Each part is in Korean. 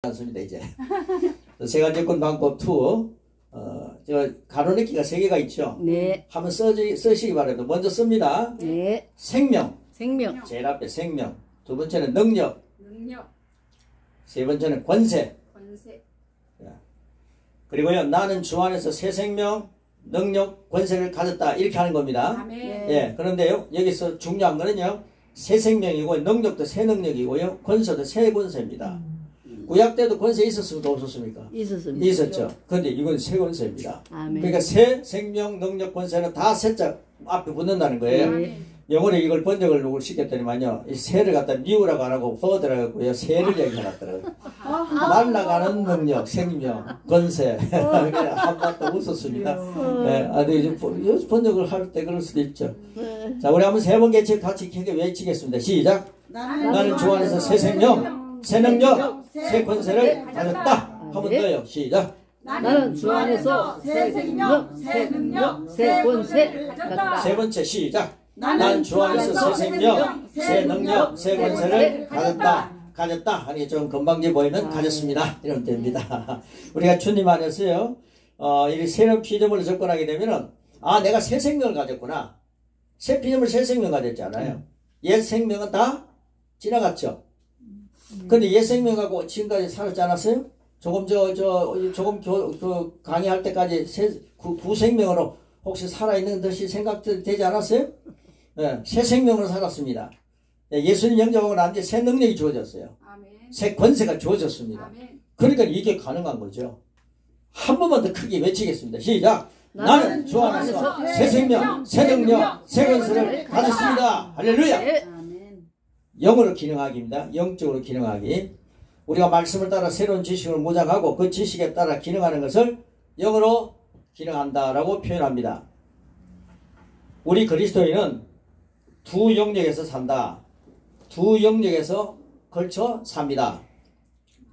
않습니다. 이제 세간접근 방법 2. 저 가로넣기가 3개가 있죠. 네. 한번 쓰시기 바랍니다. 먼저 씁니다. 네. 생명. 생명. 제일 앞에 생명. 두 번째는 능력. 세 번째는 권세. 그리고요, 나는 주 안에서 새 생명, 능력, 권세를 가졌다. 이렇게 하는 겁니다. 아멘. 예, 그런데요, 여기서 중요한 거는요, 새 생명이고, 능력도 새 능력이고요, 권세도 새 권세입니다. 구약 때도 권세 있었습니까? 없었습니까? 있었습니다. 있었죠. 그런데 이건 새 권세입니다. 아멘. 그러니까 새 생명, 능력, 권세는 다 새자 앞에 붙는다는 거예요. 아멘. 영어로 이걸 번역을 누굴 시켰더니만요, 이 새를 갖다 미우라고 안 하고 버드라고 하고요, 새를 얘기해놨더라고요. 날아가는 능력, 생명, 권세. 한번 또 웃었습니다. 네, 아주 이제 번역을 할 때 그럴 수도 있죠. 자, 우리 한번 세 번 같이 외치겠습니다. 시작. 나는 주 안에서 새 생명, 새 능력, 새 권세를 가졌다. 한 번 더요. 시작. 나는 주 안에서 새 생명, 새 능력, 새 권세를 가졌다. 세 번째 시작. 나는 주 안에서 새 생명, 새 능력, 새 권세를 가졌다 하니 좀 건방져 보이면 가졌습니다. 이러면 됩니다. 우리가 주님 안에서요, 이 새로운 피조물을 접근하게 되면은, 아, 내가 새 생명을 가졌구나. 새 피조물 새 생명 가졌잖아요. 옛 생명은 다 지나갔죠. 근데 옛 생명하고 지금까지 살았지 않았어요? 조금 강의할 때까지 구생명으로 혹시 살아있는 듯이 생각되지 않았어요? 네, 새 생명으로 살았습니다. 예수님 영접하고 난 뒤에 새 능력이 주어졌어요. 아멘. 새 권세가 주어졌습니다. 아멘. 그러니까 이게 가능한 거죠. 한 번만 더 크게 외치겠습니다. 시작. 나는 주 안에서 새 생명, 새 능력, 새 권세를 가졌습니다. 할렐루야. 영으로 기능하기입니다. 영적으로 기능하기. 우리가 말씀을 따라 새로운 지식을 무장하고 그 지식에 따라 기능하는 것을 영으로 기능한다라고 표현합니다. 우리 그리스도인은 두 영역에서 산다. 두 영역에서 걸쳐 삽니다.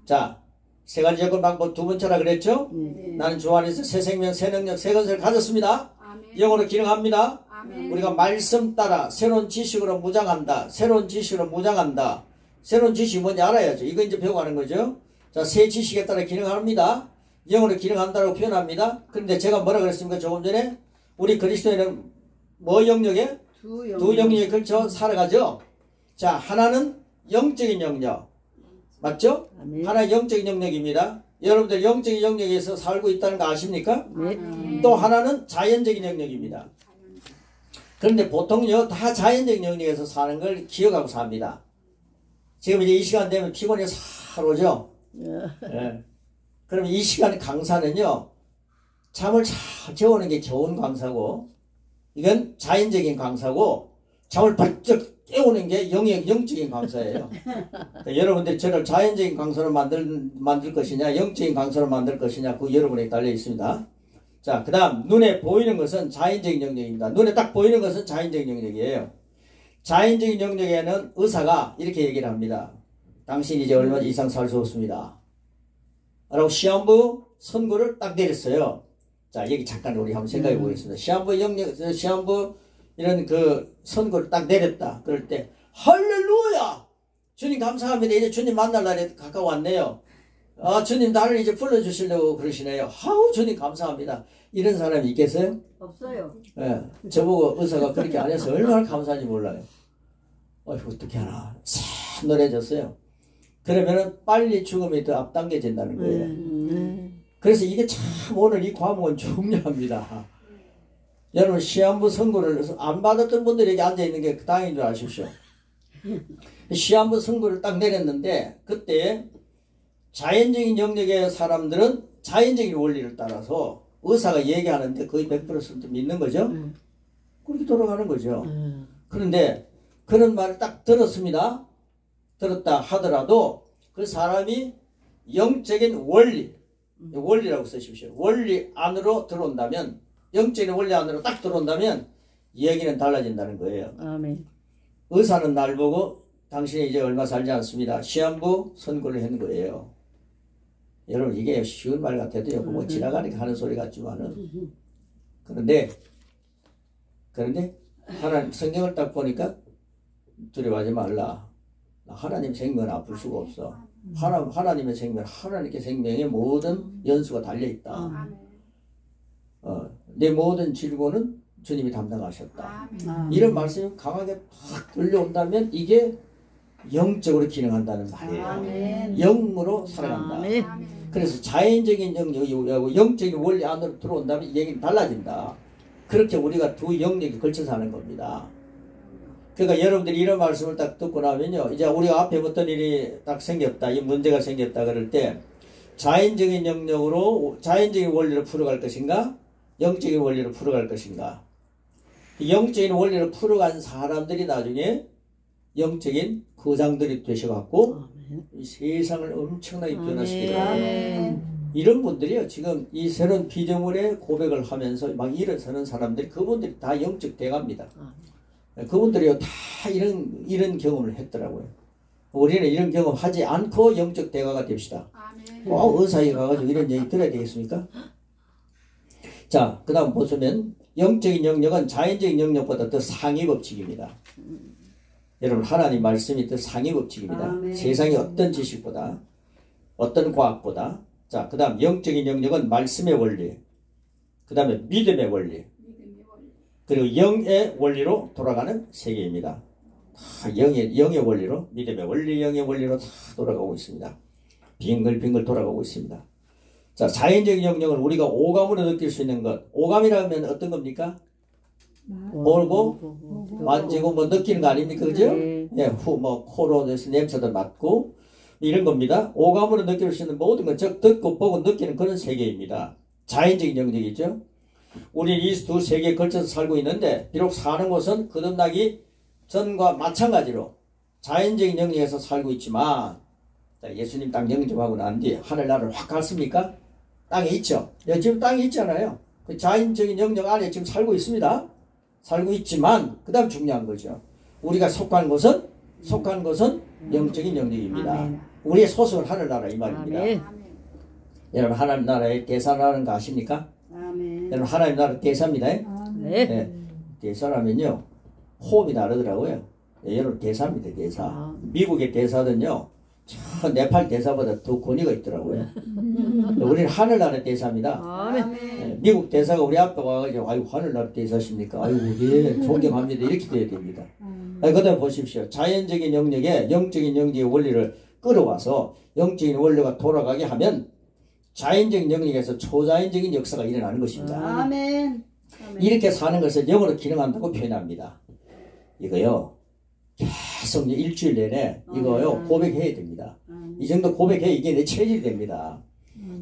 자, 세 가지 접근 방법 두 번째라 그랬죠? 나는 주 안에서 새 생명, 새 능력, 새 권세를 가졌습니다. 아멘. 영으로 기능합니다. 아멘. 우리가 말씀 따라 새로운 지식으로 무장한다. 새로운 지식으로 무장한다. 새로운 지식이 뭔지 알아야죠. 이거 이제 배워가는 거죠. 자, 새 지식에 따라 기능합니다. 영으로 기능한다고 표현합니다. 그런데 제가 뭐라 그랬습니까? 조금 전에 우리 그리스도인은 뭐 영역에? 두 영역에 걸쳐 살아가죠. 자, 하나는 영적인 영역. 맞죠? 아멘. 하나 영적인 영역입니다. 여러분들 영적인 영역에서 살고 있다는 거 아십니까? 네. 또 하나는 자연적인 영역입니다. 그런데 보통요, 다 자연적인 영역에서 사는 걸 기억하고 삽니다. 지금 이제 이 시간 되면 피곤해 살 오죠? 예. 그럼 이 시간 강사는요, 잠을 잘 재우는 게 좋은 강사고, 이건 자연적인 강사고, 잠을 바짝 깨우는 게 영적인 강사예요. 그러니까 여러분들이 저를 자연적인 강사로 만들 것이냐, 영적인 강사로 만들 것이냐, 그 여러분에 달려 있습니다. 자, 그 다음, 눈에 보이는 것은 자연적인 영역입니다. 눈에 딱 보이는 것은 자연적인 영역이에요. 자연적인 영역에는 의사가 이렇게 얘기를 합니다. 당신이 이제 얼마 이상 살 수 없습니다. 라고 시한부 선고를 딱 내렸어요. 자, 여기 잠깐 우리 한번 생각해 보겠습니다. 시한부 이런 그 선고를 딱 내렸다. 그럴 때, 할렐루야! 주님 감사합니다. 이제 주님 만날 날이 가까웠네요. 아, 주님 나를 이제 불러주시려고 그러시네요. 아우, 주님 감사합니다. 이런 사람이 있겠어요? 없어요. 예, 저보고 의사가 그렇게 안 해서 얼마나 감사한지 몰라요. 어휴, 어떻게 하나. 새노래졌어요. 그러면은 빨리 죽음이 더 앞당겨진다는 거예요. 그래서 이게 참 오늘 이 과목은 중요합니다. 여러분, 시한부 선고를 안 받았던 분들에게 앉아있는 게 다행인 줄 아십시오. 시한부 선고를 딱 내렸는데, 그때 자연적인 영역의 사람들은 자연적인 원리를 따라서 의사가 얘기하는데 거의 100% 믿는 거죠. 그렇게 돌아가는 거죠. 그런데 그런 말을 딱 들었습니다. 들었다 하더라도 그 사람이 영적인 원리라고 쓰십시오. 원리 안으로 들어온다면, 영적인 원리 안으로 딱 들어온다면 얘기는 달라진다는 거예요. 아멘. 의사는 날 보고 당신이 이제 얼마 살지 않습니다. 시한부 선고를 한 거예요. 여러분, 이게 쉬운 말 같아도요, 뭐 지나가니까 하는 소리 같지만은. 그런데 하나님 성경을 딱 보니까 두려워하지 말라. 하나님 생명은 아플 수가 없어. 하나님의 생명, 하나님께 생명의 모든 연수가 달려있다. 내 모든 질고는 주님이 담당하셨다. 이런 말씀이 강하게 팍 들려온다면 이게 영적으로 기능한다는 말이에요. 영으로 살아간다. 그래서 자연적인 영역하고 영적인 원리 안으로 들어온다면 이 얘기는 달라진다. 그렇게 우리가 두 영역이 걸쳐서 하는 겁니다. 그러니까 여러분들이 이런 말씀을 딱 듣고 나면요, 이제 우리가 앞에 어떤 일이 딱 생겼다, 이 문제가 생겼다 그럴 때 자연적인 영역으로 자연적인 원리를 풀어갈 것인가, 영적인 원리를 풀어갈 것인가. 영적인 원리를 풀어간 사람들이 나중에 영적인 거장들이 되셔갖고 이 세상을 엄청나게 변화시키더라고요. 이런 분들이요, 지금 이 새로운 비전문의 고백을 하면서 막 일어서는 사람들이, 그분들이 다 영적 대가입니다. 그분들이요, 다 이런 경험을 했더라고요. 우리는 이런 경험 하지 않고 영적 대가가 됩시다. 의사에 가가지고 이런 얘기 들어야 되겠습니까? 자, 그 다음 보시면 영적인 영역은 자연적인 영역보다 더 상위 법칙입니다. 여러분, 하나님 말씀이 더 상위 법칙입니다. 세상의 어떤 지식보다, 어떤 과학보다. 자, 그 다음 영적인 영역은 말씀의 원리, 그 다음에 믿음의 원리, 그리고 영의 원리로 돌아가는 세계입니다. 다 영의 원리로, 믿음의 원리, 영의 원리로 다 돌아가고 있습니다. 빙글빙글 돌아가고 있습니다. 자, 자연적인 영역은 우리가 오감으로 느낄 수 있는 것. 오감이라면 어떤 겁니까? 보고, 만지고, 뭐 느끼는 거 아닙니까? 그죠? 예, 코로 냄새도 맡고, 이런 겁니다. 오감으로 느낄 수 있는 모든 것, 즉, 듣고, 보고, 느끼는 그런 세계입니다. 자연적인 영역이죠. 우리는 이 두 세계에 걸쳐서 살고 있는데, 비록 사는 곳은 거듭나기 전과 마찬가지로 자연적인 영역에서 살고 있지만, 예수님 땅 영접하고 난 뒤에 하늘나라를 확 갔습니까? 땅에 있죠. 지금 땅에 있잖아요. 그 자연적인 영역 안에 지금 살고 있습니다. 살고 있지만 그 다음 중요한 거죠. 우리가 속한 것은 영적인 영역입니다. 우리의 소속은 하늘나라 이 말입니다. 여러분, 하나님 나라에 대사라는 거 아십니까? 여러분, 하나님 나라 대사입니다. 네. 대사라면요, 호흡이 다르더라고요. 여러분, 대사입니다. 대사. 미국의 대사는요, 저 네팔 대사보다 더 권위가 있더라고요. 우리는 하늘나라 대사입니다. 네, 미국 대사가 우리 앞에 와가지고, 아이고, 하늘나라 대사십니까? 아이고, 예, 존경합니다. 이렇게 돼야 됩니다. 그 다음에 보십시오. 자연적인 영역에 영적인 영역의 원리를 끌어와서 영적인 원리가 돌아가게 하면 자연적인 영역에서 초자연적인 역사가 일어나는 것입니다. 이렇게 사는 것을 영으로 기능한다고 표현합니다. 이거요, 계속 일주일 내내 이거요 고백해야 됩니다. 이 정도 고백해 이게 내 체질이 됩니다.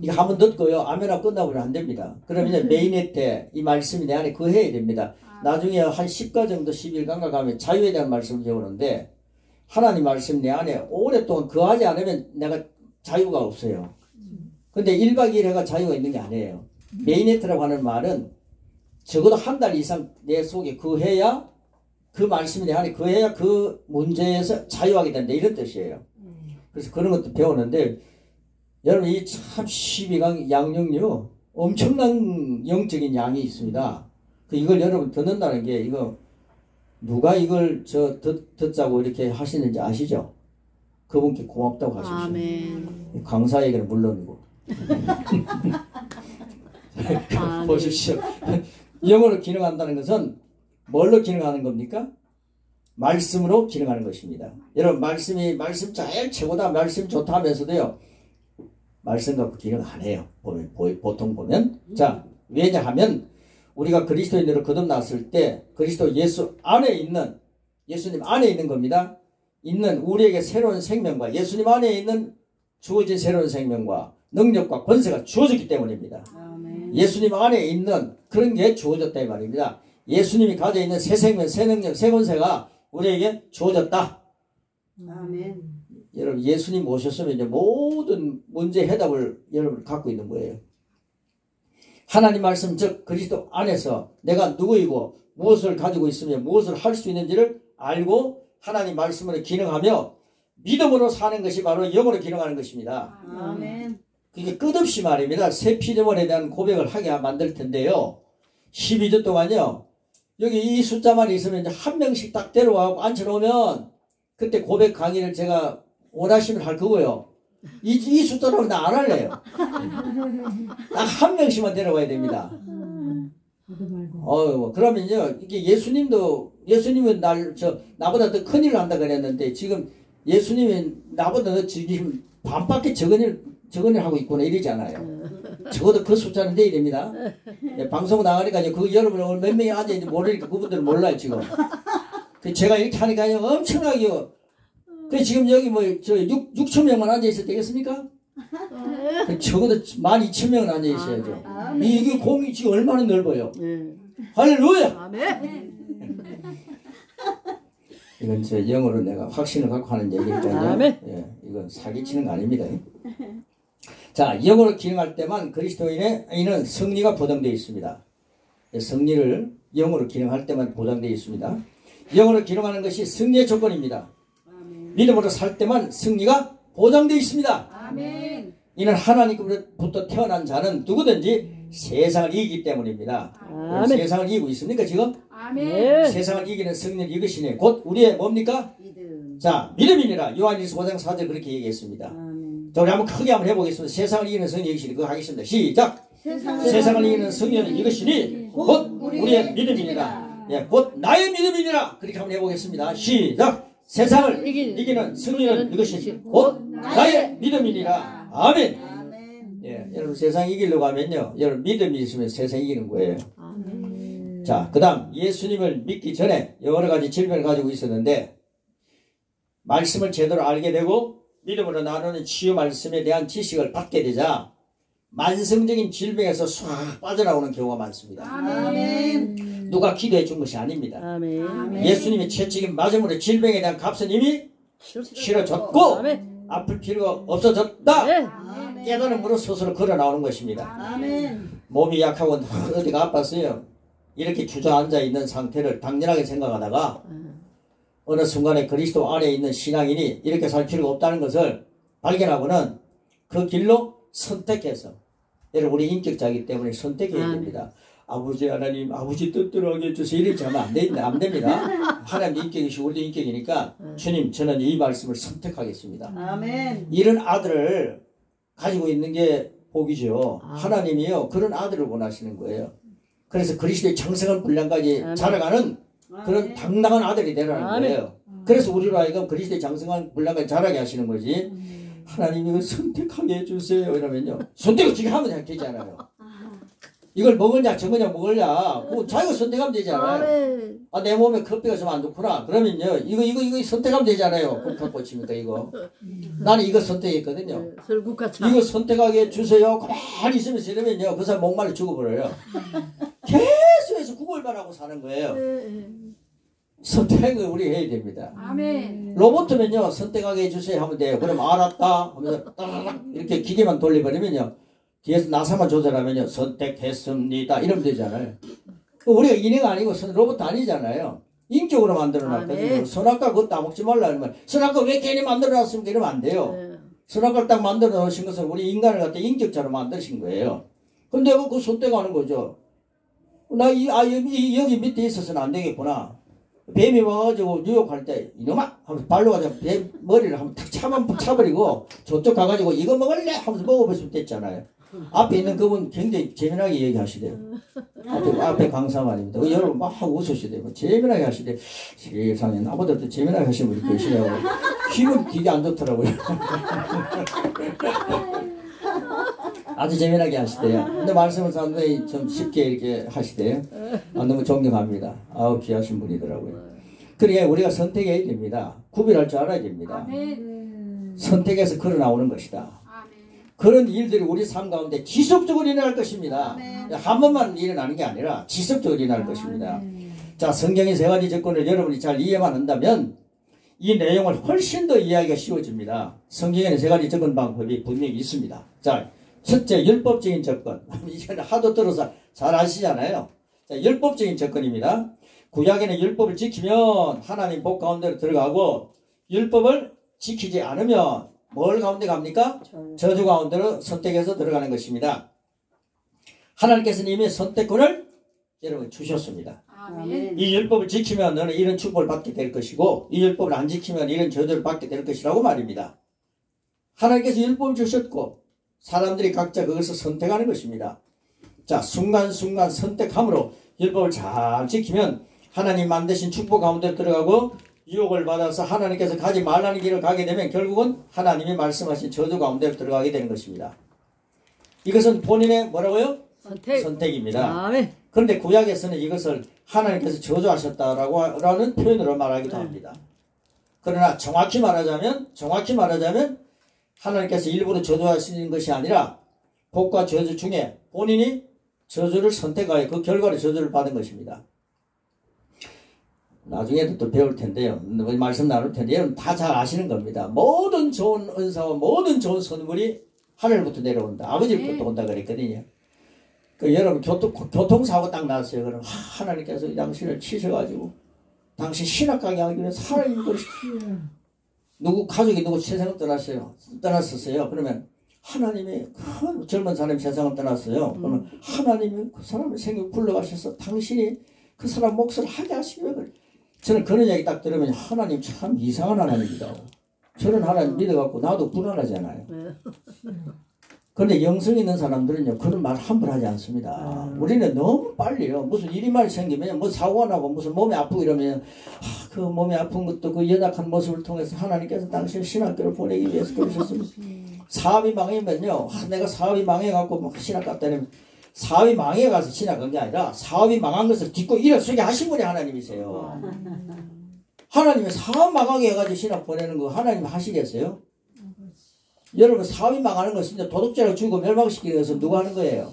이거 한번 듣고요 아멘하고 끝나버리면 안 됩니다. 그러면 이제 메인회 때 이 말씀이 내 안에 거해야 됩니다. 나중에 한 10가 정도 11강가 가면 자유에 대한 말씀을 배우는데, 하나님 말씀 내 안에 오랫동안 거하지 않으면 내가 자유가 없어요. 근데 1박 2일 해가 자유가 있는 게 아니에요. 메인회트라고 하는 말은 적어도 한 달 이상 내 속에 거해야, 그 말씀이 내 안에 거해야 그 문제에서 자유하게 된다, 이런 뜻이에요. 그래서 그런 것도 배우는데, 여러분, 이 참 12강 양육요 엄청난 영적인 양이 있습니다. 이걸 여러분 듣는다는 게, 이거 누가 이걸 듣자고 이렇게 하시는지 아시죠? 그분께 고맙다고 하십시오. 아멘. 강사에게는 물론이고. 보십시오. 영어로 기능한다는 것은 뭘로 기능하는 겁니까? 말씀으로 기능하는 것입니다. 여러분, 말씀 제일 최고다, 말씀 좋다 하면서도요, 말씀 갖고 기능 안 해요. 보통 보면. 자, 왜냐하면 우리가 그리스도인으로 거듭났을 때 그리스도 예수 안에 있는, 예수님 안에 있는 겁니다. 있는 우리에게 새로운 생명과 예수님 안에 있는 주어진 새로운 생명과 능력과 권세가 주어졌기 때문입니다. 아멘. 예수님 안에 있는 그런 게 주어졌다 이 말입니다. 예수님이 가지고 있는 새 생명, 새 능력, 새 권세가 우리에게 주어졌다. 아멘. 여러분, 예수님 모셨으면 이제 모든 문제 해답을 여러분 갖고 있는 거예요. 하나님 말씀, 즉 그리스도 안에서 내가 누구이고 무엇을 가지고 있으며 무엇을 할 수 있는지를 알고 하나님 말씀으로 기능하며 믿음으로 사는 것이 바로 영으로 기능하는 것입니다. 아멘. 그게 끝없이 말입니다. 새 피조물에 대한 고백을 하게 만들 텐데요. 12주 동안요. 여기 이 숫자만 있으면 이제 한 명씩 딱 데려와서 앉혀놓으면 그때 고백 강의를 제가 원하시면 할 거고요. 이 숫자로 나 안 할래요. 딱 한 명씩만 데려가야 됩니다. 그러면요, 이게 예수님은 나보다 더 큰 일을 한다 그랬는데, 지금 예수님이 나보다 더 지금 반밖에 적은 일 하고 있구나, 이러잖아요. 적어도 그 숫자는 돼야 됩니다. 예, 방송 나가니까 그 여러분 몇 명이 앉아있는지 모르니까 그분들은 몰라요, 지금. 제가 이렇게 하니까요, 엄청나게요. 지금 여기 6천 명만 앉아있어도 되겠습니까? 적어도 12,000명은 앉아있어야죠. 이게 공이 지금 얼마나 넓어요. 할렐루야! 아멘. 이건 제 영어로 내가 확신을 갖고 하는 얘기니까요. 아멘. 예, 이건 사기치는 거 아닙니다. 자, 영어로 기능할 때만 그리스도인은 승리가 보장되어 있습니다. 승리를 영어로 기능할 때만 보장되어 있습니다. 영어로 기능하는 것이 승리의 조건입니다. 믿음으로 살 때만 승리가 보장되어 있습니다. 아멘. 이는 하나님으로부터 태어난 자는 누구든지 세상을 이기기 때문입니다. 세상을 이기고 있습니까 지금? 아멘. 세상을 이기는 승리를 이것이니 곧 우리의 뭡니까? 믿음. 자, 믿음이니라. 요한일서 5장 4절 그렇게 얘기했습니다. 자, 우리 한번 크게 한번 해보겠습니다. 세상을 이기는 승리 이것이니 그거 하겠습니다. 시작! 세상을 이기는 승리는 이것이니 곧 우리의 믿음이니라. 예, 곧 나의 믿음이니라. 그렇게 한번 해보겠습니다. 시작! 세상을 이기는 승리는 이것이니 곧 나의 믿음이니라. 아멘. 예, 여러분 세상 이기려고 하면요, 여러분 믿음이 있으면 세상 이기는 거예요. 자, 그 다음 예수님을 믿기 전에 여러 가지 질병을 가지고 있었는데 말씀을 제대로 알게 되고 믿음으로 나누는 치유 말씀에 대한 지식을 받게 되자 만성적인 질병에서 싹 빠져나오는 경우가 많습니다. 아멘. 누가 기도해 준 것이 아닙니다. 아멘. 예수님의 채찍이 맞음으로 질병에 대한 값은 이미 치러졌고 아멘. 아플 필요가 없어졌다. 네. 깨달음으로 스스로 걸어 나오는 것입니다. 아멘. 몸이 약하고 어디가 아팠어요. 이렇게 주저앉아 있는 상태를 당연하게 생각하다가 어느 순간에 그리스도 안에 있는 신앙인이 이렇게 살 필요가 없다는 것을 발견하고는 그 길로 선택해서, 여러분 우리 인격자이기 때문에 선택해야 됩니다. 아버지 하나님, 아버지 뜻대로 하게 해주세요. 이렇게 하면 안 됩니다. 하나님도 인격이시고 우리도 인격이니까 주님 저는 이 말씀을 선택하겠습니다. 아멘. 이런 아들을 가지고 있는 게 복이죠. 하나님이요 그런 아들을 원하시는 거예요. 그래서 그리스도의 장성한 분량까지 자라가는 그런 당당한 아들이 되라는 거예요. 그래서 우리로 하여금 그리스도의 장성한 분량까지 자라게 하시는 거지. 하나님 이거 선택하게 해주세요 이러면요 선택을 지금 하면 되잖아요. 이걸 먹으냐 저거냐 먹으냐 뭐 자기가 선택하면 되잖아요. 아, 내 몸에 커피가 좀 안 좋구나 그러면요 이거 선택하면 되잖아요. 국화꽃입니까 이거. 나는 이거 선택했거든요. 이거 선택하게 해주세요. 가만히 있으면서 이러면요 그 사람 목말라 죽어버려요. 계속해서 구걸만 하고 사는 거예요. 선택을 우리 해야 됩니다. 아멘. 로봇이면요 선택하게 해주세요 하면 돼요. 그럼 알았다 하면서 따라락 이렇게 기계만 돌려버리면요 뒤에서 나사만 조절하면요 선택했습니다 이러면 되잖아요. 우리가 인해가 아니고 로봇 아니잖아요. 인격으로 만들어놨거든요. 선악과 그거 따먹지 말라 이러면 선악과 왜 괜히 만들어놨습니까 이러면 안 돼요. 선악과를 딱 만들어 놓으신 것은 우리 인간을 갖다 인격자로 만드신 거예요. 근데 그 선택하는 거죠. 여기 밑에 있어서는 안 되겠구나. 뱀이 와가지고 유혹할 때 이놈아 하면서 발로 가지고 뱀 머리를 한번 탁 차버리고 저쪽 가가지고 이거 먹을래 하면서 먹어보시면 됐잖아요. 앞에 있는 그분 굉장히 재미나게 얘기하시대요. 앞에 강사만입니다. 여러분 막 웃으시대요. 재미나게 하시대요. 세상에 나보다 더 재미나게 하시는 분이 계시냐고. 기분 되게 안 좋더라고요. 아주 재미나게 하시대요. 근데 말씀을 상당히 좀 쉽게 이렇게 하시대요. 너무 존경합니다. 아우 귀하신 분이더라고요. 그러니까 우리가 선택해야 됩니다. 구별할 줄 알아야 됩니다. 아멘. 선택해서 걸어 나오는 것이다. 아멘. 그런 일들이 우리 삶 가운데 지속적으로 일어날 것입니다. 아멘. 한 번만 일어나는 게 아니라 지속적으로 일어날 것입니다. 자, 성경의 세 가지 조건을 여러분이 잘 이해만 한다면 이 내용을 훨씬 더 이해하기가 쉬워집니다. 성경에는 세 가지 접근 방법이 분명히 있습니다. 자, 첫째, 율법적인 접근. 이제는 하도 들어서 잘 아시잖아요. 자, 율법적인 접근입니다. 구약에는 율법을 지키면 하나님 복 가운데로 들어가고 율법을 지키지 않으면 뭘 가운데 갑니까? 저주 가운데로 선택해서 들어가는 것입니다. 하나님께서는 이미 선택권을 여러분 주셨습니다. 아멘. 이 율법을 지키면 너는 이런 축복을 받게 될 것이고 이 율법을 안 지키면 이런 저주를 받게 될 것이라고 말입니다. 하나님께서 율법을 주셨고 사람들이 각자 그것을 선택하는 것입니다. 자, 순간순간 선택함으로 율법을 잘 지키면 하나님 만드신 축복 가운데 들어가고 유혹을 받아서 하나님께서 가지 말라는 길을 가게 되면 결국은 하나님이 말씀하신 저주 가운데 들어가게 되는 것입니다. 이것은 본인의 뭐라고요? 선택입니다. 아멘. 그런데 구약에서는 이것을 하나님께서 저주하셨다라는 표현으로 말하기도 합니다. 그러나 정확히 말하자면 하나님께서 일부러 저주하시는 것이 아니라 복과 저주 중에 본인이 저주를 선택하여 그 결과로 저주를 받은 것입니다. 나중에도 또 배울 텐데요. 말씀 나눌 텐데 여러분 다 잘 아시는 겁니다. 모든 좋은 은사와 모든 좋은 선물이 하늘부터 내려온다. 아버지부터 온다 그랬거든요. 그 여러분 교통사고 딱 났어요. 그럼 하나님께서 당신을 치셔가지고 당신 신학 가게 하기 위해서 하나님 누구 가족이 누구 세상을 떠났었어요. 그러면 하나님이 그 젊은 사람이 세상을 떠났어요. 그러면 하나님이 그 사람을 생명 불러가셔서 당신이 그 사람 몫을 하게 하시기 위해 그래. 저는 그런 얘기 딱 들으면 하나님 참 이상한 하나님이다. 저는 하나님 믿어갖고 나도 불안하잖아요. 그런데 영성 있는 사람들은요 그런 말 함부로 하지 않습니다. 우리는 너무 빨리요. 무슨 일이 많이 생기면 뭐 사고가 나고 무슨 몸이 아프고 이러면 그 몸이 아픈 것도 그 연약한 모습을 통해서 하나님께서 당신 신학교를 보내기 위해서 그러셨습니다. 사업이 망하면요 내가 사업이 망해갖고 막 신학 갔다 이러면 사업이 망해가서 신학한 게 아니라 사업이 망한 것을 딛고 일어서게 하신 분이 하나님이세요. 하나님이 사업 망하게 해가지고 신학 보내는 거 하나님 하시겠어요? 여러분 사업이 망하는 것은 도둑질하고 죽고 멸망시키는 것은 누가 하는 거예요?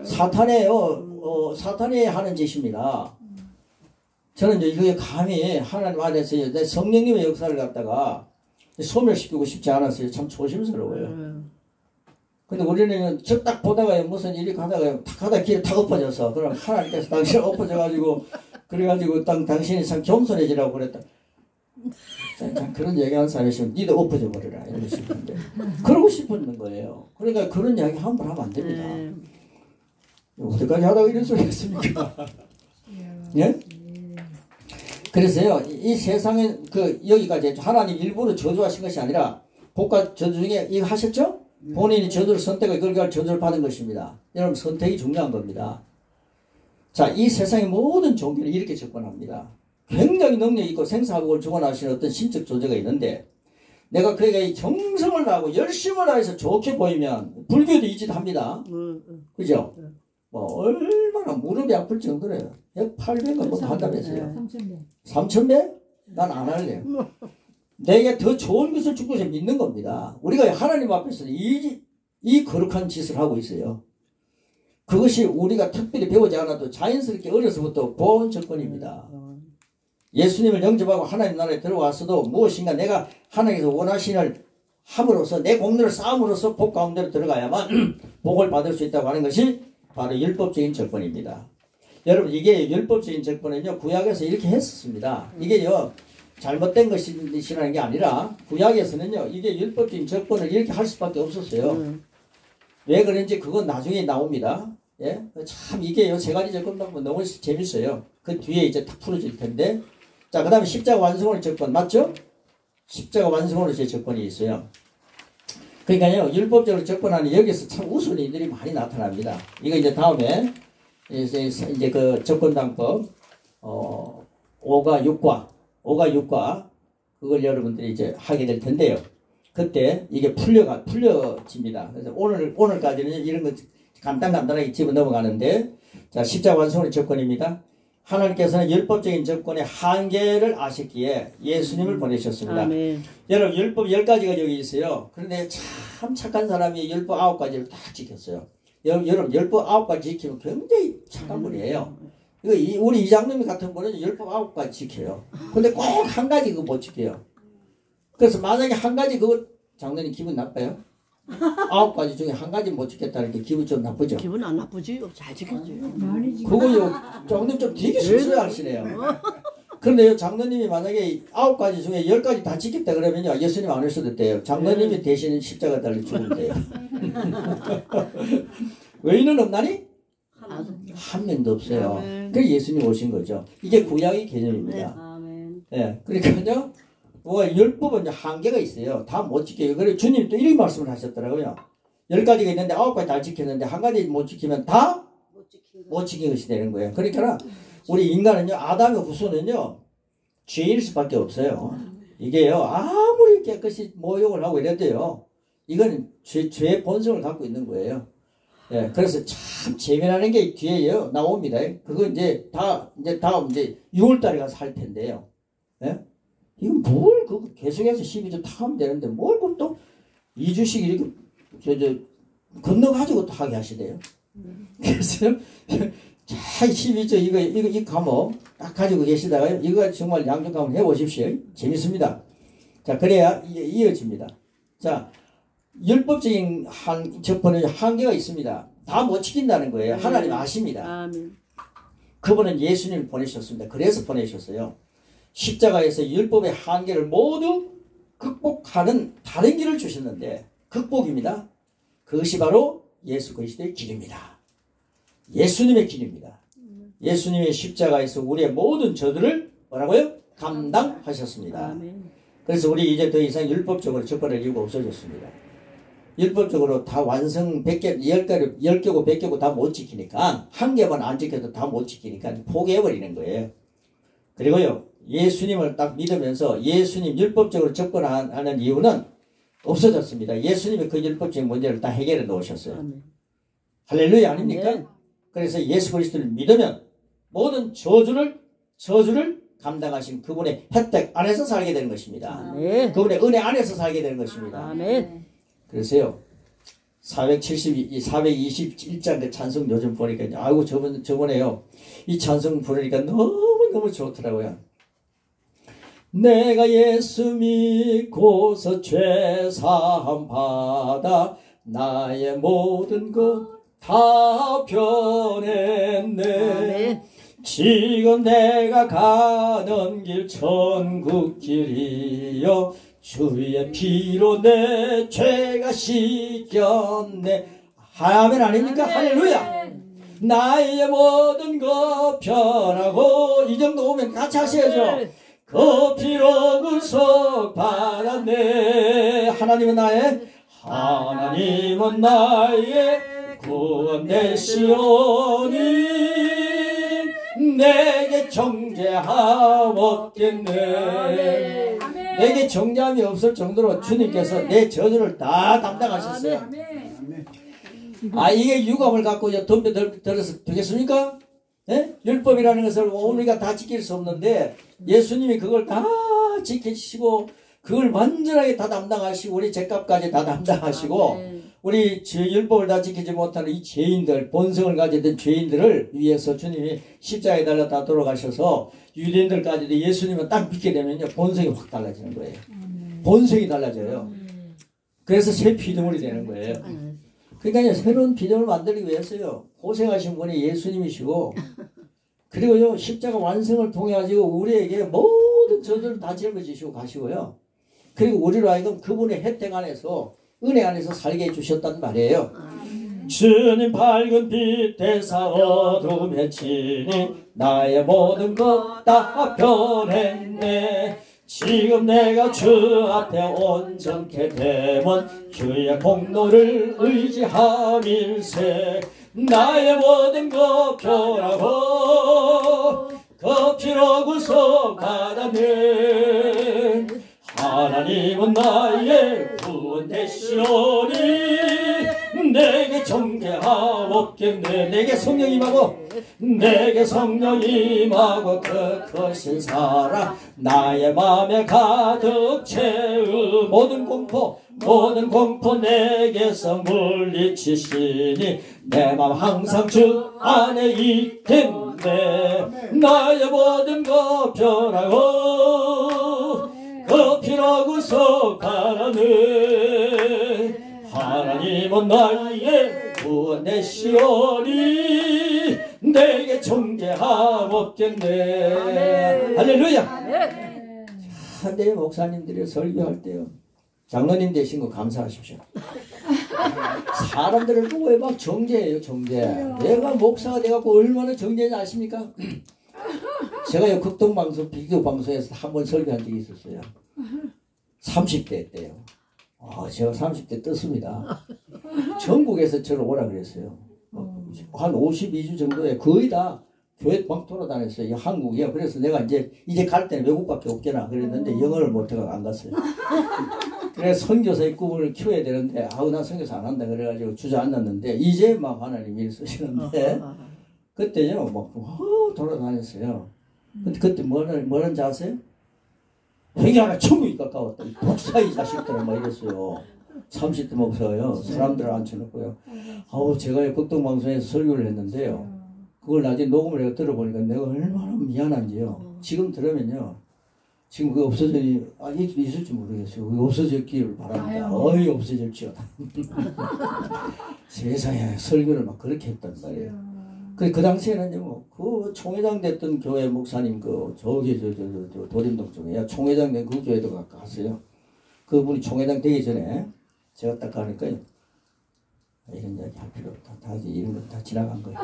사탄이에요. 사탄이 하는 짓입니다. 저는 이게 감히 하나님 안에서 성령님의 역사를 갖다가 소멸시키고 싶지 않았어요. 참 조심스러워요. 근데 우리는 저 딱 보다가 무슨 일이 가다가 탁 하다 길에 탁 엎어져서 그럼 하나님께서 당신 엎어져가지고 그래가지고 당신이 참 겸손해지라고 그랬다. 참 그런 얘기하는 사람이 있으면 니도 엎어져 버려라 이러고 싶은데 그러고 싶었는 거예요. 그러니까 그런 이야기 함부로 하면 안 됩니다. 어디까지 하다가 이런 소리 했습니까? 예? 그래서요 이 세상에 여기까지 하나님 일부러 저주하신 것이 아니라 복과 저주 중에 이거 하셨죠? 본인이 저주를 선택해 결과를 저주를 받은 것입니다. 여러분 선택이 중요한 겁니다. 자, 이 세상의 모든 종교는 이렇게 접근합니다. 굉장히 능력 있고 생사복을 주관하시는 어떤 신적 존재가 있는데 내가 그에게 정성을 다하고 열심을 다해서 좋게 보이면 불교도 이 짓 합니다. 그죠? 뭐 얼마나 무릎이 아플 정도래요. 800은 뭐 한다면서요. 3,000배? 난 안 할래요. 내게 더 좋은 것을 주고 믿는 겁니다. 우리가 하나님 앞에서 이 거룩한 짓을 하고 있어요. 그것이 우리가 특별히 배우지 않아도 자연스럽게 어려서부터 본 조건입니다. 예수님을 영접하고 하나님 나라에 들어왔어도 무엇인가 내가 하나님께서 원하시는 함으로써 내 공로를 쌓음으로써 복 가운데로 들어가야만 복을 받을 수 있다고 하는 것이 바로 율법적인 조건입니다. 여러분 이게 율법적인 조건은요 구약에서 이렇게 했었습니다. 이게요 잘못된 것이라는 게 아니라 구약에서는요 이게 율법적인 조건을 이렇게 할 수밖에 없었어요. 왜 그런지 그건 나중에 나옵니다. 예? 참 이게요 세 가지 조건 너무 재밌어요. 그 뒤에 이제 다 풀어질 텐데 자 그 다음에 십자가 완성의 조건 맞죠? 십자가 완성으로 제 조건이 있어요. 그러니까요 율법적으로 접근하는 여기서 참 우스운 일들이 많이 나타납니다. 이거 이제 다음에 이제 그 접근당법 5과 6과 그걸 여러분들이 이제 하게 될 텐데요. 그때 이게 풀려집니다. 그래서 오늘까지는 이런 거 간단하게 집어 넘어가는데 자 십자가 완성의 접근입니다. 하나님께서는 율법적인 접근의 한계를 아셨기에 예수님을 보내셨습니다. 아멘. 여러분 율법 10가지가 여기 있어요. 그런데 참 착한 사람이 율법 9가지를 다 지켰어요. 여러분 율법 9가지 지키면 굉장히 착한 분이에요. 우리 이장님 같은 분은 율법 9가지 지켜요. 근데 꼭 한 가지 그거 못 지켜요. 그래서 만약에 한 가지 그거 장로님 기분 나빠요? 9가지 중에 한 가지 못 지켰다는 게 기분 좀 나쁘죠? 기분 안 나쁘지? 잘 지켰지. 그거요 장로님 좀 되게 씁쓸하시네요. 그런데요 장로님이 만약에 9가지 중에 10가지 다 지켰다 그러면요 예수님 안 오셔도 돼요. 장로님이 대신 십자가 달려 죽으면 돼요. 외인은 없나니? 한 명도 없어요. 그래서 예수님 오신 거죠. 이게 구약의 개념입니다. 예, 그러니까요 뭐 율법은 이제 한계가 있어요. 다 못 지켜요. 그래 주님 또 이런 말씀을 하셨더라고요. 10가지가 있는데 9가지 잘 지켰는데 한 가지 못 지키면 다 못 지킨 것이 되는 거예요. 그러니까 우리 인간은요, 아담의 후손은요, 죄일 수밖에 없어요. 이게요, 아무리 깨끗이 모욕을 하고 이래도요, 이건 죄의 본성을 갖고 있는 거예요. 예, 그래서 참 재미나는 게 뒤에요, 나옵니다. 그거 이제 다음 6월달에 가서 할 텐데요. 예? 이건 뭘, 그거 계속해서 12주 다 하면 되는데, 뭘 또 2주씩 이렇게, 건너가지고 또 하게 하시대요. 그래서, 자, 12주 이 과목 딱 가지고 계시다가 이거 정말 양쪽 한번 해보십시오. 재밌습니다. 자, 그래야 이어집니다. 자, 율법적인 접근은 한계가 있습니다. 다 못 지킨다는 거예요. 하나님 아십니다. 아멘. 그분은 예수님을 보내셨습니다. 그래서 보내셨어요. 십자가에서 율법의 한계를 모두 극복하는 다른 길을 주셨는데, 극복입니다. 그것이 바로 예수 그리스도의 길입니다. 예수님의 길입니다. 예수님의 십자가에서 우리의 모든 저들을 뭐라고요? 감당하셨습니다. 아멘. 그래서 우리 이제 더 이상 율법적으로 접근할 이유가 없어졌습니다. 율법적으로 다 완성 100개, 10개고 100개고 다 못 지키니까, 한 개만 안 지켜도 다 못 지키니까 포기해버리는 거예요. 그리고요, 예수님을 딱 믿으면서 예수님 율법적으로 접근하는 이유는 없어졌습니다. 예수님이 그 율법적인 문제를 다 해결해 놓으셨어요. 아멘. 할렐루야 아닙니까? 네. 그래서 예수 그리스도를 믿으면 모든 저주를 감당하신 그분의 혜택 안에서 살게 되는 것입니다. 네. 그분의 은혜 안에서 살게 되는 것입니다. 아멘. 그래서요, 421장 그 찬송 요즘 보니까, 아이고, 저번에요, 이 찬송 부르니까 너무너무 좋더라고요. 내가 예수 믿고서 죄사함 받아 나의 모든 것 다 변했네. 아멘. 지금 내가 가는 길 천국 길이여 주의 피로 내 죄가 씻겼네. 아멘 아닙니까? 할렐루야. 나의 모든 것 변하고, 이 정도 오면 같이 하셔야죠. 그 피로 구속 받았네. 하나님은 나의 구원 되시오니 내게 정죄함 없겠네. 내게 정죄함이 없을 정도로 주님께서 내 저주를 다 담당하셨어요. 아, 이게 유감을 갖고 덤벼들어서 되겠습니까? 예? 율법이라는 것을 우리가 다 지킬 수 없는데 예수님이 그걸 다 지키시고 그걸 완전하게 다 담당하시고 우리 죄값까지 다 담당하시고 아멘. 우리 율법을 다 지키지 못하는 이 죄인들, 본성을 가지던 죄인들을 위해서 주님이 십자가에 달려 다 돌아가셔서 유대인들까지도 예수님을 딱 믿게 되면요, 본성이 확 달라지는 거예요. 본성이 달라져요. 그래서 새 피조물이 되는 거예요. 그러니까 새로운 피조물을 만들기 위해서요, 고생하신 분이 예수님이시고, 그리고요, 십자가 완성을 통해 가지고 우리에게 모든 저주를 다 짊어지시고 가시고요. 그리고 우리로 하여금 그분의 혜택 안에서, 은혜 안에서 살게 해주셨단 말이에요. 주님 밝은 빛 대사 어둠에 치니 나의 모든 것 다 변했네. 지금 내가 주 앞에 온전케 되면 주의 공로를 의지함일세. 나의 모든 것 변하고 그 피로 구속 받았네. 하나님은 나의 구원 되시오니 내게 정죄함 없겠네. 내게 성령 임하고 그 크신 사랑 나의 맘에 가득 채우 모든 공포 내게서 물리치시니 내 맘 항상 주 안에 있겠네. 나의 모든 것 변하고 그 피로 구속하라네. 하나님은 나의 구원 되시오니 내게 정죄함 없겠네. 할렐루야. 내 목사님들이 설교할 때요, 장로님 되신 거 감사하십시오. 사람들을 보고 왜 막 정죄해요, 정죄. 내가 목사가 돼갖고 얼마나 정죄인지 아십니까? 제가요, 극동방송, 비디오 방송에서 한 번 설교한 적이 있었어요. 30대 때요. 제가 30대 떴습니다. 전국에서 저를 오라 그랬어요. 한 52주 정도에 거의 다 교회 막 돌아다녔어요. 이 한국이요. 그래서 내가 이제 갈 때는 외국밖에 없잖아. 그랬는데 영어를 못해가 안 갔어요. 그래서 선교사의 꿈을 키워야 되는데 나 선교사 안 한다 그래가지고 주저앉았는데 이제 막 하나님 일 쓰시는데 그때요 막 돌아다녔어요. 근데 그때 뭐라는지 아세요? 회개하나 천국이 가까웠다. 독사이 자식들은 막 이랬어요. 30대 목사가요. 사람들을 앉혀놓고요. 제가 극동방송에서 설교를 했는데요. 그걸 나중에 녹음을 해서 들어보니까 내가 얼마나 미안한지요. 지금 들으면요. 지금 그거 있을지 모르겠어요. 그거 없어졌기를 바랍니다. 없어질지어다. 세상에 설교를 막 그렇게 했단 말이에요. 그 당시에는요, 그 총회장 됐던 교회 목사님, 저기, 도림동 쪽에, 총회장 된 그 교회도 갔어요. 그분이 총회장 되기 전에, 제가 딱 가니까요, 이런 이야기 할 필요 없다. 다 이런 건 다 지나간 거예요.